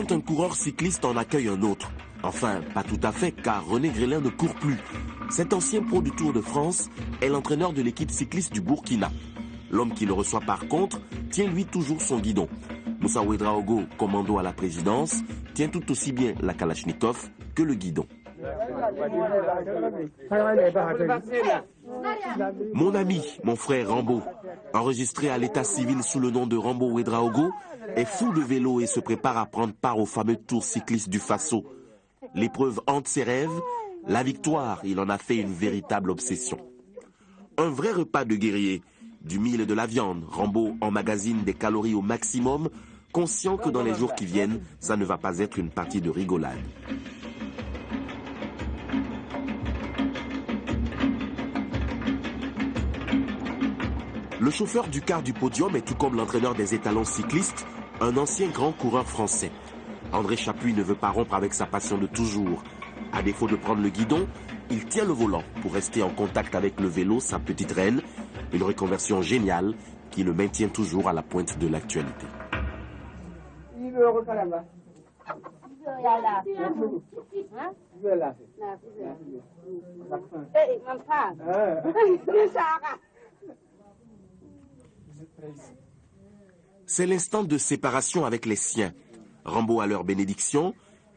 quand un coureur cycliste en accueille un autre. Enfin, pas tout à fait, car René Grélin ne court plus. Cet ancien pro du Tour de France est l'entraîneur de l'équipe cycliste du Burkina. L'homme qui le reçoit par contre tient lui toujours son guidon. Moussa Ouedraogo, commando à la présidence, tient tout aussi bien la Kalachnikov que le guidon. Mon ami, mon frère Rambo, enregistré à l'état civil sous le nom de Rambo Ouedraogo, est fou de vélo et se prépare à prendre part au fameux Tour cycliste du Faso. L'épreuve hante ses rêves, la victoire, il en a fait une véritable obsession. Un vrai repas de guerrier, du mil et de la viande, Rambo emmagasine des calories au maximum, conscient que dans les jours qui viennent, ça ne va pas être une partie de rigolade. Le chauffeur du car du podium est tout comme l'entraîneur des étalons cyclistes, un ancien grand coureur français. André Chapuis ne veut pas rompre avec sa passion de toujours. À défaut de prendre le guidon, il tient le volant pour rester en contact avec le vélo, sa petite reine, une reconversion géniale qui le maintient toujours à la pointe de l'actualité. C'est l'instant de séparation avec les siens. Rambo a leur bénédiction.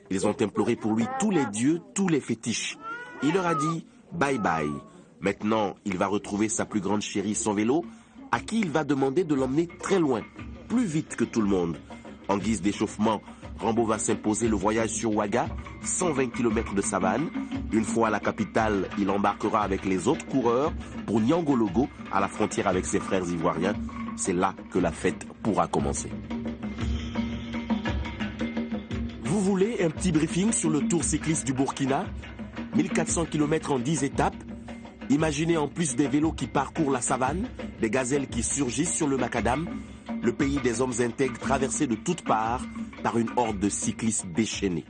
Ils ont imploré pour lui tous les dieux, tous les fétiches. Il leur a dit bye bye. Maintenant, il va retrouver sa plus grande chérie, son vélo, à qui il va demander de l'emmener très loin, plus vite que tout le monde. En guise d'échauffement, Rambo va s'imposer le voyage sur Ouaga, 120 km de savane. Une fois à la capitale, il embarquera avec les autres coureurs pour Niangologo, à la frontière avec ses frères ivoiriens. C'est là que la fête pourra commencer. Vous voulez un petit briefing sur le Tour cycliste du Burkina? 1400 km en 10 étapes. Imaginez en plus des vélos qui parcourent la savane, des gazelles qui surgissent sur le macadam, le pays des hommes intègres traversé de toutes parts par une horde de cyclistes déchaînés.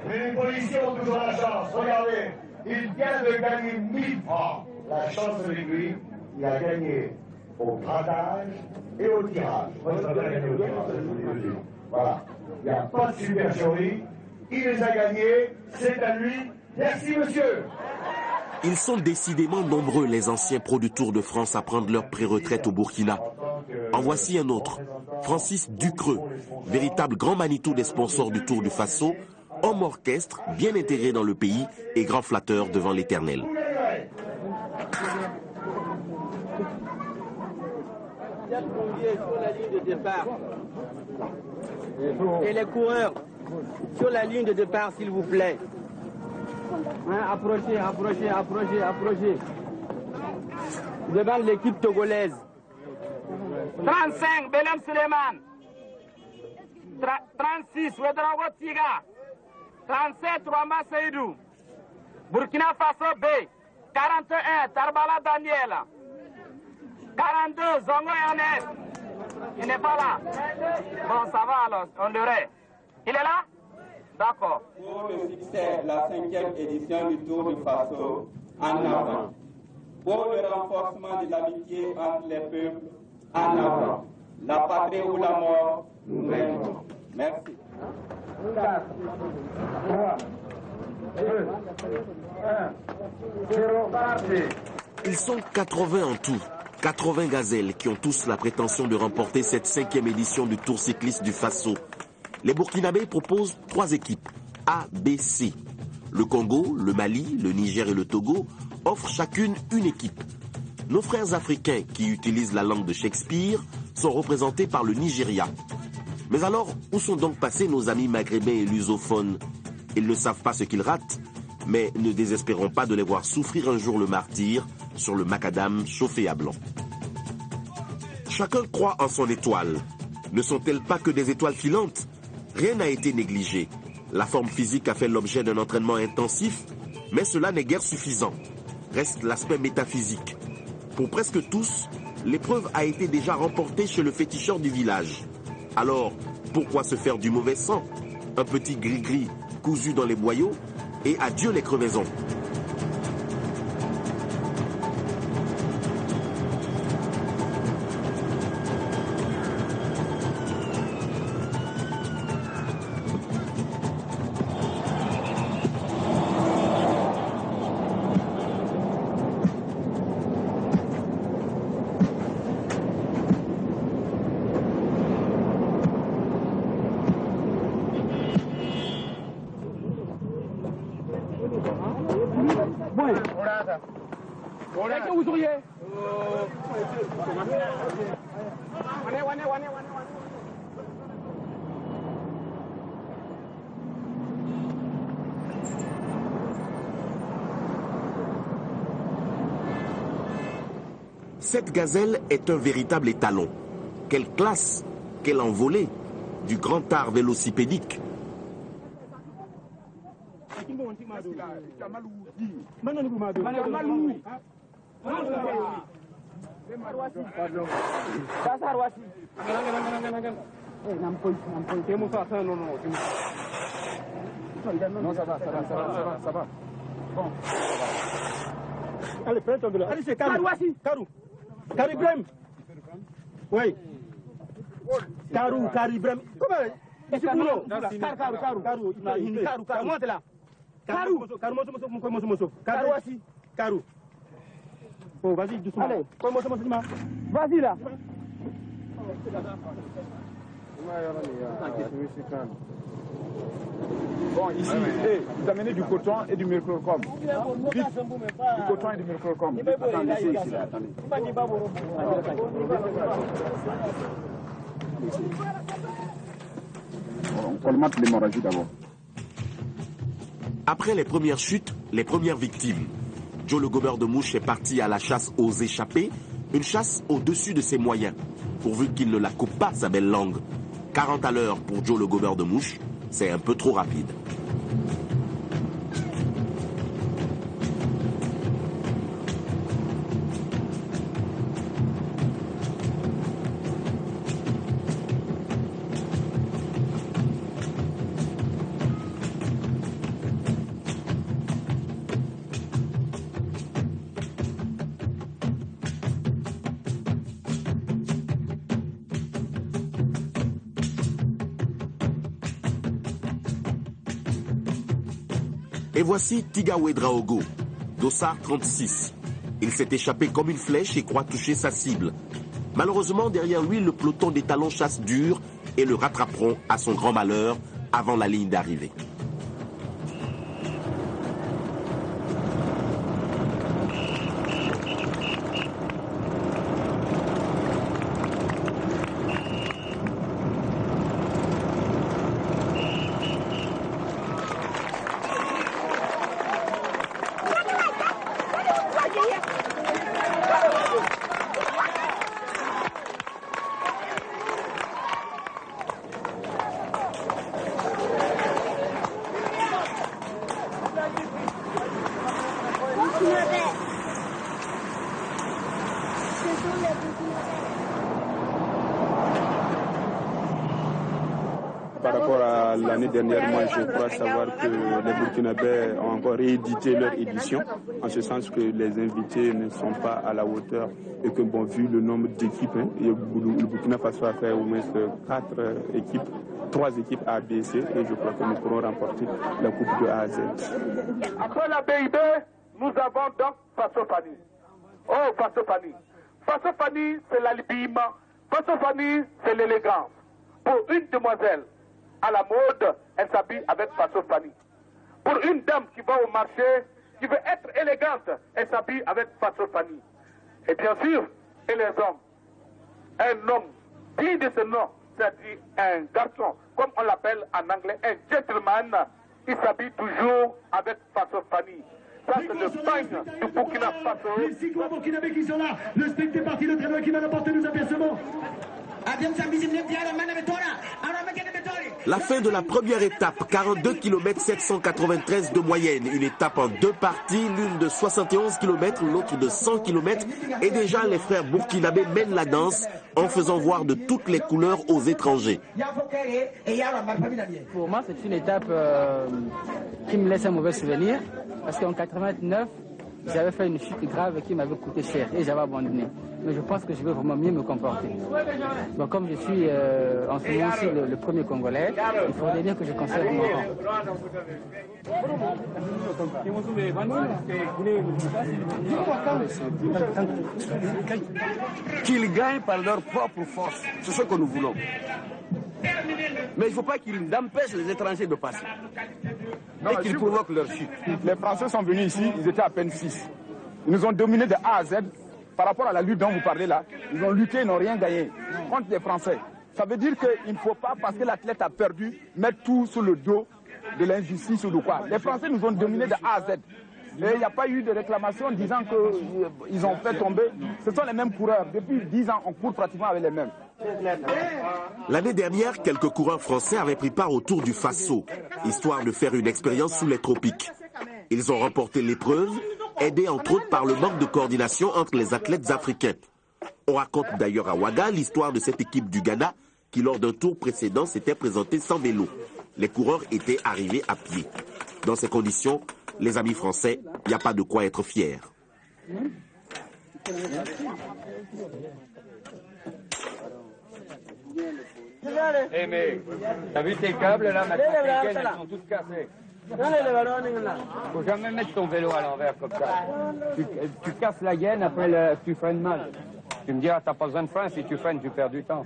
Les policiers ont toujours la chance. Regardez, il vient de gagner 1000 francs. La chance de lui, il a gagné au grattage et au tirage. Voilà. Il n'y a pas de supercherie. Il les a gagnés. C'est à lui. Merci, monsieur. Ils sont décidément nombreux, les anciens pros du Tour de France, à prendre leur pré-retraite au Burkina. En voici un autre, Francis Ducreux, véritable grand Manitou des sponsors du Tour du Faso, homme orchestre, bien intégré dans le pays et grand flatteur devant l'Éternel. Et les coureurs, sur la ligne de départ, s'il vous plaît. Approchez, approchez, approchez, approchez. Devant l'équipe togolaise. 35, Belem Suleiman. 36, Ouedraogo Tiga. 37, Rwamba Seydou. Burkina Faso B. 41, Tarbala Daniel. 42, Zongo Ernest. Il n'est pas là. Bon, ça va alors, on l'aurait. Il est là? D'accord. Pour le succès de la 5e édition du Tour du Faso, en avant. Pour le renforcement de l'amitié entre les peuples, en avant. La patrie ou la mort, nous mènerons. Merci. Ils sont 80 en tout, 80 gazelles qui ont tous la prétention de remporter cette 5e édition du Tour cycliste du Faso. Les Burkinabés proposent 3 équipes, A, B, C. Le Congo, le Mali, le Niger et le Togo offrent chacune une équipe. Nos frères africains qui utilisent la langue de Shakespeare sont représentés par le Nigeria. Mais alors, où sont donc passés nos amis maghrébins et lusophones? Ils ne savent pas ce qu'ils ratent, mais ne désespérons pas de les voir souffrir un jour le martyre sur le macadam chauffé à blanc. Chacun croit en son étoile. Ne sont-elles pas que des étoiles filantes? Rien n'a été négligé. La forme physique a fait l'objet d'un entraînement intensif, mais cela n'est guère suffisant. Reste l'aspect métaphysique. Pour presque tous, l'épreuve a été déjà remportée chez le féticheur du village. Alors, pourquoi se faire du mauvais sang? Un petit gris-gris cousu dans les boyaux et adieu les crevaisons. Cette gazelle est un véritable étalon. Quelle classe, quelle envolée du grand art vélocipédique. Non, ça va. Bon. Allez, prends ton vélo. Allez, c'est Karou. Karou Ibrahim. Oui. Karou Ibrahim. Comment? Karou. Monte là. Karou. Oh, vas-y, doucement. Allez, vas-y là. Bon, ici, vous amenez du coton et du mercurochrome. Du coton et du mercurochrome. Attendez, c'est ici, là, attendez. On colmate l'hémorragie d'abord. Après les premières chutes, les premières victimes, Joe le gobeur de mouche est parti à la chasse aux échappés, une chasse au-dessus de ses moyens, pourvu qu'il ne la coupe pas sa belle langue. 40 à l'heure pour Joe le gobeur de mouche, c'est un peu trop rapide. Et voici Tigawe Draogo, Dossard 36. Il s'est échappé comme une flèche et croit toucher sa cible. Malheureusement, derrière lui, le peloton des talons chasse dur et le rattraperont à son grand malheur avant la ligne d'arrivée. Par rapport à l'année dernière, moi je crois savoir que les Burkinabés ont encore réédité leur édition, en ce sens que les invités ne sont pas à la hauteur et que, bon, vu le nombre d'équipes, le Burkina Faso a fait au moins 4 équipes, 3 équipes A, B, C, et je crois que nous pourrons remporter la Coupe de A à Z. Après la BIB, nous avons donc Faso Fani. Oh, Faso Fani. Faso Fani, c'est l'habillement. Faso Fani, c'est l'élégance. Pour une demoiselle à la mode, elle s'habille avec Faso Fani. Pour une dame qui va au marché, qui veut être élégante, elle s'habille avec Faso Fani. Et bien sûr, et les hommes. Un homme digne de ce nom, c'est-à-dire un garçon, comme on l'appelle en anglais, un gentleman, il s'habille toujours avec Faso Fani. Ça, c'est le bagne du Burkina Faso. Les 6 gros Burkinabés qui sont là. Le sprint est parti, le très loin qui va l'emporter, nous apercevons. La fin de la première étape, 42 km 793 de moyenne. Une étape en 2 parties, l'une de 71 km, l'autre de 100 km. Et déjà, les frères burkinabés mènent la danse en faisant voir de toutes les couleurs aux étrangers. Pour moi, c'est une étape qui me laisse un mauvais souvenir. Parce qu'en 89, j'avais fait une chute grave qui m'avait coûté cher et j'avais abandonné. Mais je pense que je vais vraiment mieux me comporter. Donc comme je suis en ce moment-ci le premier Congolais, il faudrait dire que je conserve mon rang. Qu'ils gagnent par leur propre force, c'est ce que nous voulons. Mais il ne faut pas qu'ils empêchent les étrangers de passer. Et qu'ils provoquent leur chute. Les Français sont venus ici, ils étaient à peine 6. Ils nous ont dominés de A à Z. par rapport à la lutte dont vous parlez là, ils ont lutté, ils n'ont rien gagné contre les Français. Ça veut dire qu'il ne faut pas, parce que l'athlète a perdu, mettre tout sur le dos de l'injustice ou de quoi. Les Français nous ont dominés de A à Z. Et il n'y a pas eu de réclamation disant qu'ils ont fait tomber. Ce sont les mêmes coureurs. Depuis 10 ans, on court pratiquement avec les mêmes. L'année dernière, quelques coureurs français avaient pris part au Tour du Faso, histoire de faire une expérience sous les tropiques. Ils ont remporté l'épreuve, aidés entre autres par le manque de coordination entre les athlètes africains. On raconte d'ailleurs à Ouaga l'histoire de cette équipe du Ghana qui, lors d'un tour précédent, s'était présentée sans vélo. Les coureurs étaient arrivés à pied. Dans ces conditions, les amis français, il n'y a pas de quoi être fiers. Eh mais, t'as vu tes câbles là, elles sont toutes cassées. Faut jamais mettre ton vélo à l'envers comme ça. Tu casses la gaine, après tu freines mal. Tu me diras, t'as pas besoin de frein, si tu freines, tu perds du temps.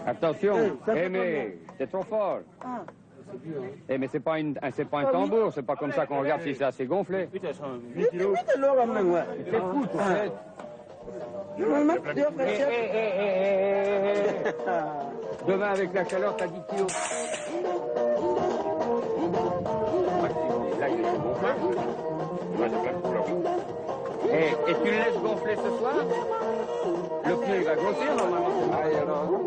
Attention, mais, c'est trop fort. Eh mais c'est pas un tambour, c'est pas comme ça qu'on regarde si c'est assez gonflé. C'est fou, tu sais. Demain avec la chaleur, t'as 10 kilos. Et tu le laisses gonfler ce soir? Le pneu il va grossir normalement, c'est pareil alors.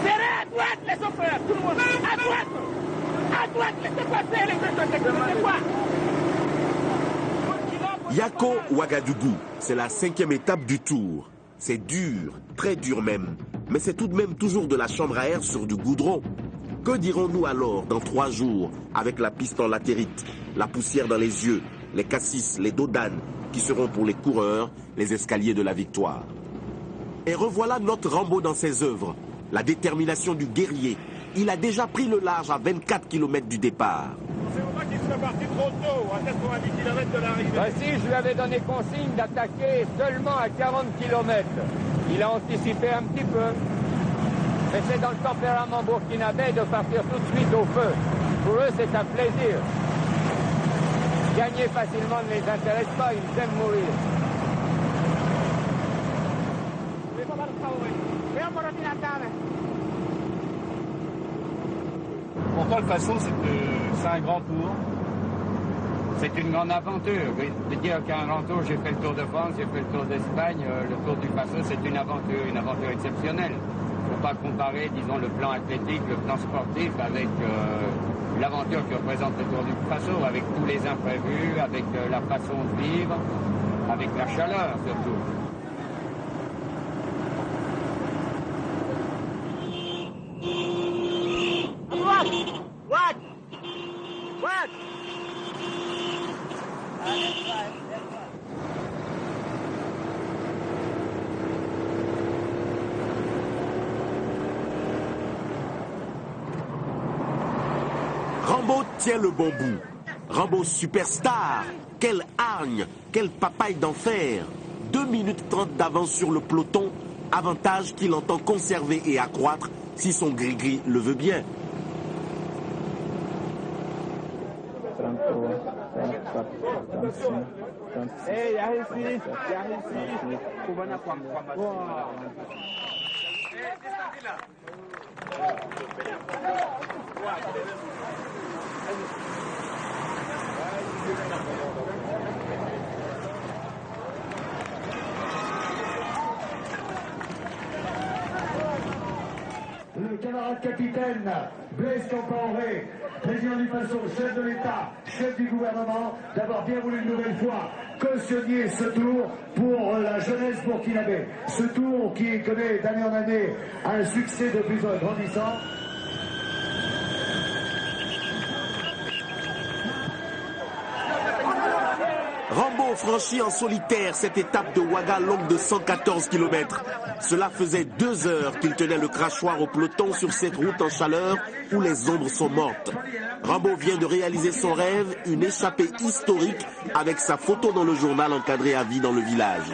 Serrez à droite les chauffeurs, tout le monde. À droite. À droite, laissez passer les chauffeurs. Yako Ouagadougou, c'est la 5e étape du Tour. C'est dur, très dur même. Mais c'est tout de même toujours de la chambre à air sur du goudron. Que dirons-nous alors dans 3 jours avec la piste en latérite, la poussière dans les yeux, les cassis, les dos d'âne qui seront pour les coureurs les escaliers de la victoire. Et revoilà notre Rambo dans ses œuvres. La détermination du guerrier. Il a déjà pris le large à 24 km du départ. C'est moi qui serais parti trop tôt, à 90 km de l'arrivée. Ben si, je lui avais donné consigne d'attaquer seulement à 40 km. Il a anticipé un petit peu. Mais c'est dans le tempérament burkinabé de partir tout de suite au feu. Pour eux, c'est un plaisir. Gagner facilement ne les intéresse pas, ils aiment mourir. Pour toi, le Faso, c'est un grand tour. C'est une grande aventure. Je veux dire qu'un grand tour, j'ai fait le Tour de France, j'ai fait le Tour d'Espagne. Le Tour du Faso, c'est une aventure exceptionnelle. Il ne faut pas comparer, disons, le plan athlétique, le plan sportif avec l'aventure que représente le Tour du Faso, avec tous les imprévus, avec la façon de vivre, avec la chaleur surtout. What? Rambo tient le bon bout. Rambo superstar. Quelle hargne, quelle papaye d'enfer. 2 minutes 30 d'avance sur le peloton. Avantage qu'il entend conserver et accroître si son gris-gris le veut bien. 33, 34, 35, 36, Le camarade capitaine Blaise Compaoré, président du Faso, chef de l'État, chef du gouvernement, d'avoir bien voulu une nouvelle fois cautionner ce tour pour la jeunesse burkinabé. Ce tour qui connaît d'année en année un succès de plus en grandissant. Rambo franchit en solitaire cette étape de Ouaga longue de 114 km. Cela faisait 2 heures qu'il tenait le crachoir au peloton sur cette route en chaleur où les ombres sont mortes. Rambo vient de réaliser son rêve, une échappée historique avec sa photo dans le journal encadrée à vie dans le village.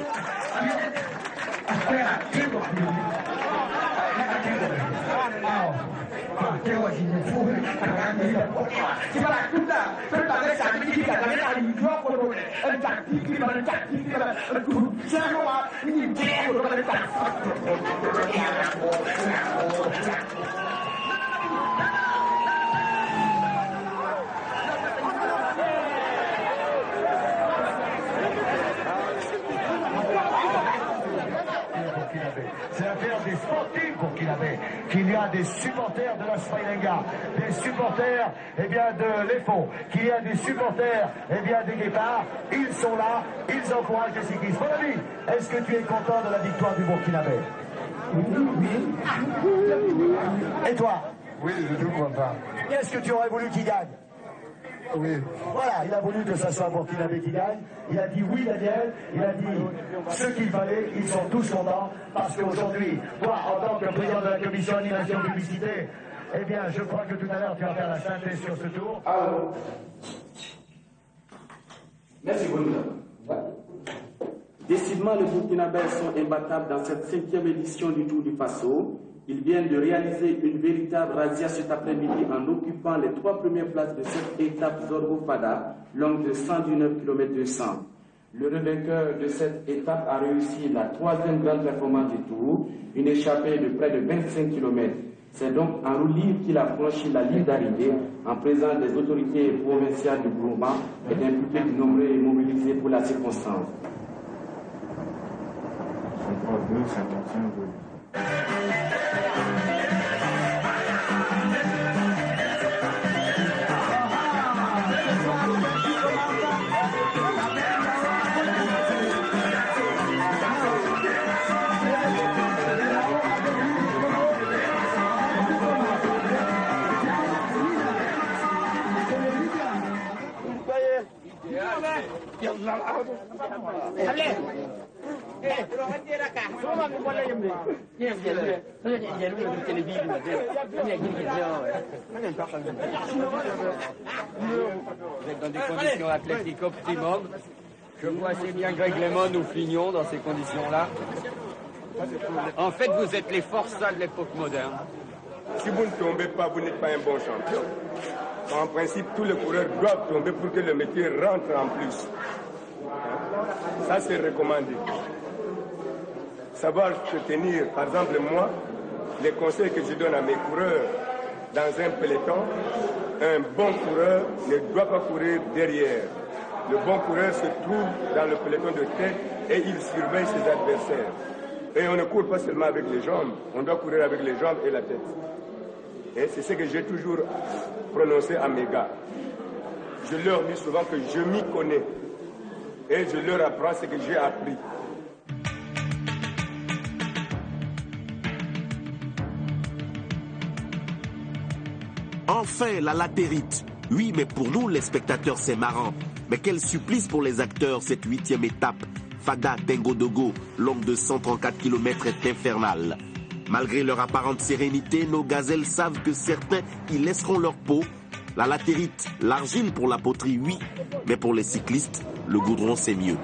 C'est l'affaire des sportifs burkinabés, qu'il y a des supporters de la Sfaïlenga, des supporters de l'EFO, qu'il y a des supporters des Guépards. Ils sont là, ils encouragent les cyclistes. Mon ami, est-ce que tu es content de la victoire du Burkinabé? Oui. Et toi? Oui, je suis content. Est-ce que tu aurais voulu qu'il gagne? Oui. Voilà, il a voulu que ça soit Burkinabé qui gagne. Il a dit oui, Daniel. Il a dit ce qu'il fallait. Ils sont tous contents parce qu'aujourd'hui, toi, en tant que président de la commission animation publicité, je crois que tout à l'heure, tu vas faire la synthèse sur ce tour. Alors, merci beaucoup. Décidément, les Burkinabés sont imbattables dans cette 5e édition du Tour du Faso. Ils viennent de réaliser une véritable razzia cet après-midi en occupant les 3 premières places de cette étape Zorgo-Fada, longue de 119 km 200. Le vainqueur de cette étape a réussi la 3e grande performance du Tour, une échappée de près de 25 km. C'est donc en roue libre qu'il a franchi la ligne d'arrivée en présence des autorités provinciales du Gourma et d'un public nombreux et mobilisé pour la circonstance. Vous êtes dans des conditions athlétiques optimum. Je vois assez bien Greg Lemon ou Fignon dans ces conditions-là. En fait, vous êtes les forçats de l'époque moderne. Si vous ne tombez pas, vous n'êtes pas un bon champion. En principe, tous les coureurs doivent tomber pour que le métier rentre en plus. Ça, c'est recommandé. Savoir se tenir, par exemple, moi, les conseils que je donne à mes coureurs dans un peloton, un bon coureur ne doit pas courir derrière. Le bon coureur se trouve dans le peloton de tête et il surveille ses adversaires. Et on ne court pas seulement avec les jambes, on doit courir avec les jambes et la tête. Et c'est ce que j'ai toujours prononcé à mes gars. Je leur dis souvent que je m'y connais. Et je leur apprends ce que j'ai appris. Enfin, la latérite. Oui, mais pour nous, les spectateurs, c'est marrant. Mais quel supplice pour les acteurs, cette 8e étape. Fada Tengodogo, longue de 134 km, est infernale. Malgré leur apparente sérénité, nos gazelles savent que certains y laisseront leur peau. La latérite, l'argile pour la poterie, oui, mais pour les cyclistes, le goudron, c'est mieux.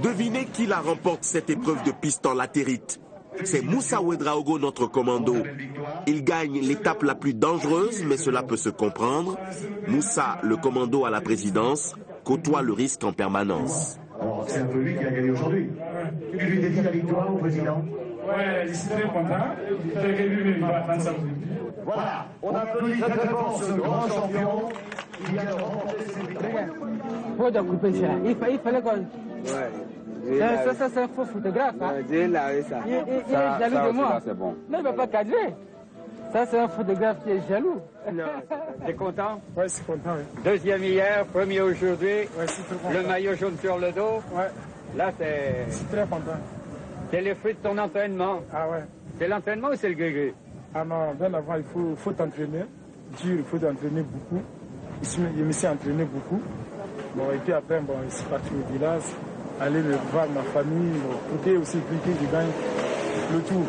Devinez qui la remporte cette épreuve de piste en latérite. C'est Moussa Ouedraogo, notre commando. Il gagne l'étape la plus dangereuse, mais cela peut se comprendre. Moussa, le commando à la présidence, côtoie le risque en permanence. Alors c'est un peu lui qui a gagné aujourd'hui. Tu lui dédies la victoire au président? Ouais, je suis très content. J'ai gagné, il va prendre ça. Voilà, on applaudit très fort ce grand champion qui vient de remporter cette victoire. Faut de couper ça. Il fallait qu'on... Ça c'est un faux photographe. Hein. Il est jaloux de moi. Bon. Non, il ne va pas cadrer. Ça, c'est un photographe qui est jaloux. T'es content? Oui, je suis content. Oui. Deuxième hier, premier aujourd'hui. Oui, je suis très content. Le maillot jaune sur le dos. Ouais. Là, c'est... Je suis très content. C'est le fruit de ton entraînement. Ah ouais. C'est l'entraînement ou c'est le gris-gris? Ah non, bien avant, il faut t'entraîner. Dur, il faut t'entraîner beaucoup. Je me suis entraîné beaucoup. Bon, et puis après, bon, je suis parti au village, aller voir ma famille, bon, pour aussi que je gagne le tour.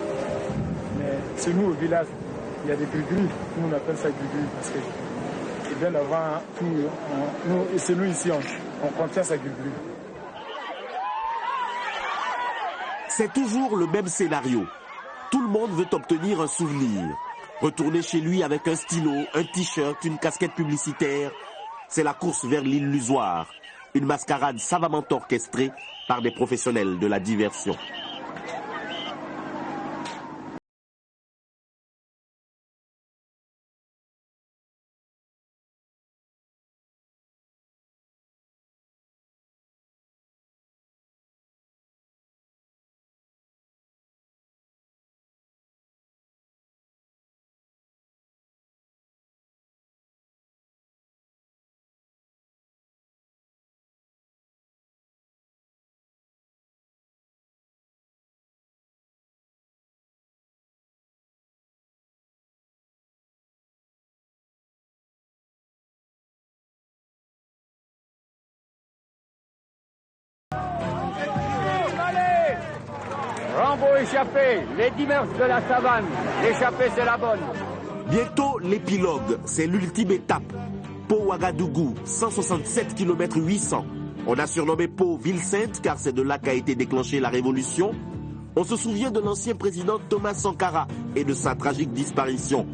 Mais c'est nous au village, il y a des gris-gris, nous on appelle ça gris-gris parce que bien avant tout, c'est nous ici, on contient ça gris-gris. C'est toujours le même scénario. Tout le monde veut obtenir un souvenir. Retourner chez lui avec un stylo, un t-shirt, une casquette publicitaire. C'est la course vers l'illusoire. Une mascarade savamment orchestrée par des professionnels de la diversion. Rambo échappé, les dimanches de la savane. L'échappée, c'est la bonne. Bientôt l'épilogue, c'est l'ultime étape. Pau-Ouagadougou, 167 km 800. On a surnommé Pau Ville Sainte car c'est de là qu'a été déclenchée la révolution. On se souvient de l'ancien président Thomas Sankara et de sa tragique disparition.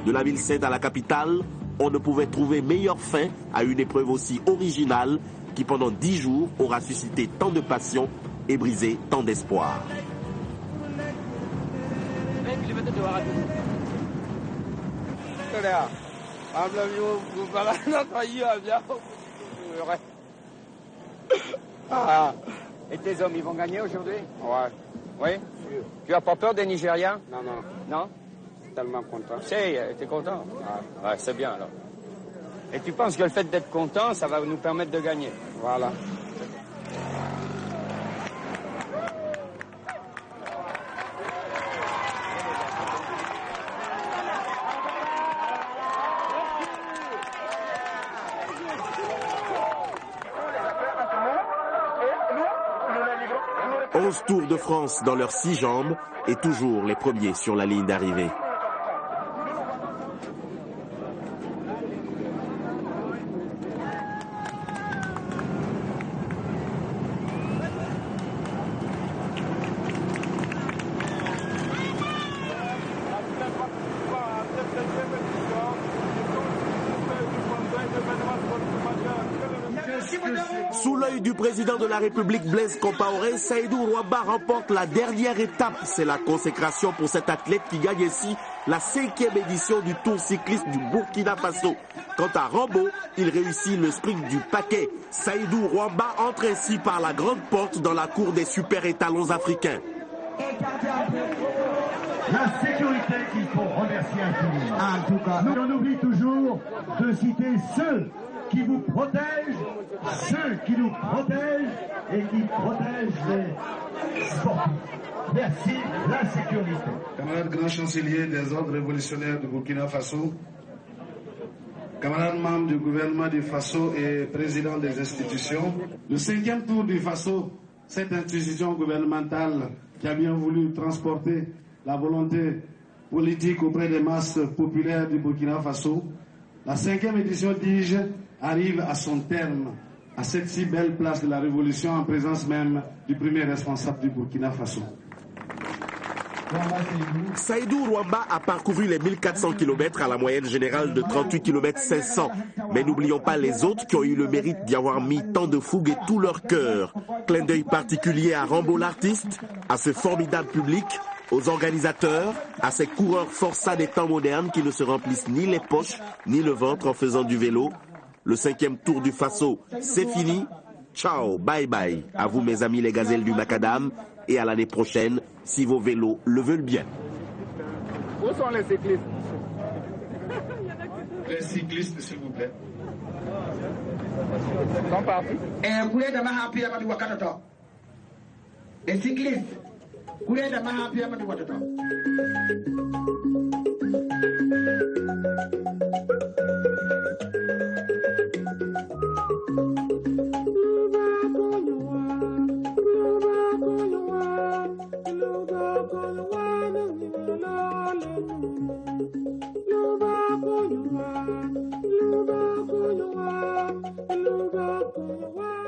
De la Ville Sainte à la capitale, on ne pouvait trouver meilleure fin à une épreuve aussi originale qui pendant 10 jours aura suscité tant de passion et brisé tant d'espoir. Et tes hommes, ils vont gagner aujourd'hui? Ouais. Oui? Tu as pas peur des Nigériens? Non, non. Non? Tellement content. T'es content? Ouais, c'est bien alors. Et tu penses que le fait d'être content, ça va nous permettre de gagner? Voilà. Tours de France dans leurs 6 jambes et toujours les premiers sur la ligne d'arrivée. Sous l'œil du président de la République Blaise Compaoré, Saïdou Rouamba remporte la dernière étape. C'est la consécration pour cet athlète qui gagne ici la 5e édition du Tour cycliste du Burkina Faso. Quant à Rambo, il réussit le sprint du paquet. Saïdou Rouamba entre ainsi par la grande porte dans la cour des super étalons africains. La sécurité qu'il faut remercier infiniment. En tout cas, nous on oublie toujours de citer ceux qui vous protègent, ceux qui nous protègent et qui protègent les sportifs. Merci, la sécurité. Camarade grand chancelier des ordres révolutionnaires du Burkina Faso, camarades membres du gouvernement du Faso et président des institutions, le 5e tour du Faso, cette institution gouvernementale qui a bien voulu transporter la volonté politique auprès des masses populaires du Burkina Faso, la 5e édition, dis-je, arrive à son terme, à cette si belle place de la Révolution, en présence même du premier responsable du Burkina Faso. Saïdou Rouamba a parcouru les 1400 km à la moyenne générale de 38 km 500. Mais n'oublions pas les autres qui ont eu le mérite d'y avoir mis tant de fougue et tout leur cœur. Clin d'œil particulier à Rambo l'artiste, à ce formidable public, Aux organisateurs, à ces coureurs forçats des temps modernes qui ne se remplissent ni les poches ni le ventre en faisant du vélo, le 5e Tour du Faso, c'est fini. Ciao, bye bye. À vous mes amis les gazelles du macadam et à l'année prochaine si vos vélos le veulent bien. Où sont les cyclistes? Les cyclistes, s'il vous plaît. Ils sont partis. Les cyclistes,